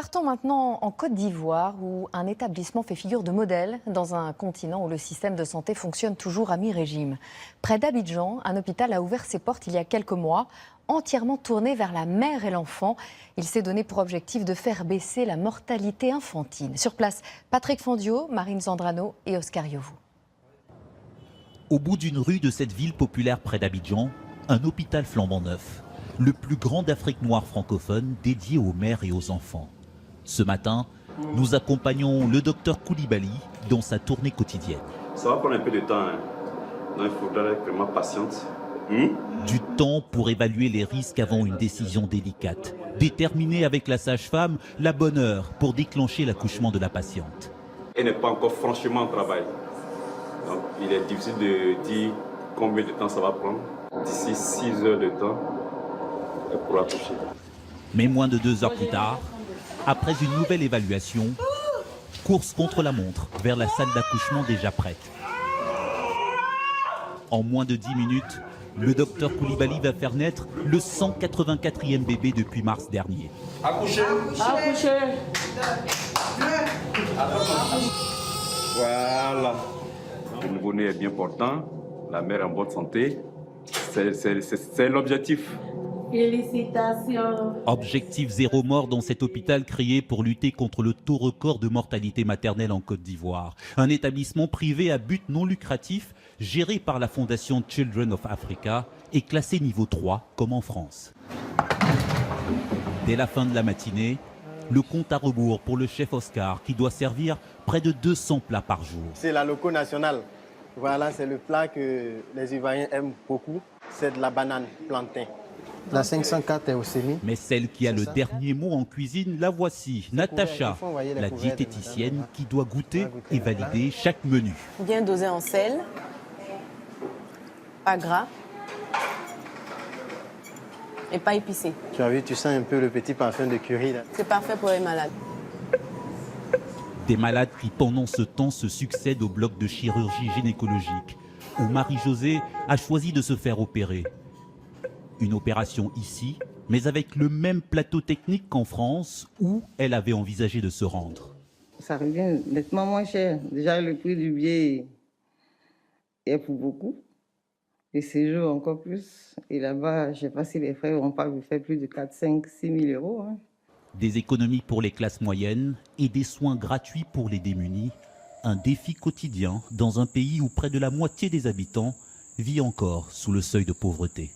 Partons maintenant en Côte d'Ivoire où un établissement fait figure de modèle dans un continent où le système de santé fonctionne toujours à mi-régime. Près d'Abidjan, un hôpital a ouvert ses portes il y a quelques mois, entièrement tourné vers la mère et l'enfant. Il s'est donné pour objectif de faire baisser la mortalité infantile. Sur place, Patrick Fondio, Marine Zandrano et Oscar Yovu. Au bout d'une rue de cette ville populaire près d'Abidjan, un hôpital flambant neuf. Le plus grand d'Afrique noire francophone dédié aux mères et aux enfants. Ce matin, nous accompagnons le docteur Koulibaly dans sa tournée quotidienne. Ça va prendre un peu de temps, hein. Donc, il faudra être vraiment patiente. Du temps pour évaluer les risques avant une décision délicate. Déterminer avec la sage-femme la bonne heure pour déclencher l'accouchement de la patiente. Elle n'est pas encore franchement au travail. Donc il est difficile de dire combien de temps ça va prendre. D'ici 6 heures de temps, elle pourra accoucher. Mais moins de 2 heures plus tard, après une nouvelle évaluation, course contre la montre vers la salle d'accouchement déjà prête. En moins de 10 minutes, le docteur Koulibaly va faire naître le 184e bébé depuis mars dernier. Accoucher. Accoucher. Voilà. Le nouveau-né est bien portant, la mère est en bonne santé. C'est l'objectif. Félicitations. Objectif 0 mort dans cet hôpital créé pour lutter contre le taux record de mortalité maternelle en Côte d'Ivoire. Un établissement privé à but non lucratif, géré par la fondation Children of Africa et classé niveau 3 comme en France. Dès la fin de la matinée, le compte à rebours pour le chef Oscar qui doit servir près de 200 plats par jour. C'est la loco nationale. Voilà, c'est le plat que les Ivoiriens aiment beaucoup. C'est de la banane plantain. La 504 est au sémi. Mais celle qui a le dernier mot en cuisine, la voici, Natacha, la diététicienne qui doit goûter et valider chaque menu. Bien dosé en sel, pas gras et pas épicé. Tu as vu, tu sens un peu le petit parfum de curry là. C'est parfait pour les malades. Des malades qui pendant ce temps se succèdent au bloc de chirurgie gynécologique où Marie-Josée a choisi de se faire opérer. Une opération ici, mais avec le même plateau technique qu'en France où elle avait envisagé de se rendre. Ça revient nettement moins cher. Déjà, le prix du billet est pour beaucoup. Les séjours encore plus. Et là-bas, je ne sais pas si les frais n'ont pas fait plus de 4, 5, 6 000 euros. Hein. Des économies pour les classes moyennes et des soins gratuits pour les démunis. Un défi quotidien dans un pays où près de la moitié des habitants vit encore sous le seuil de pauvreté.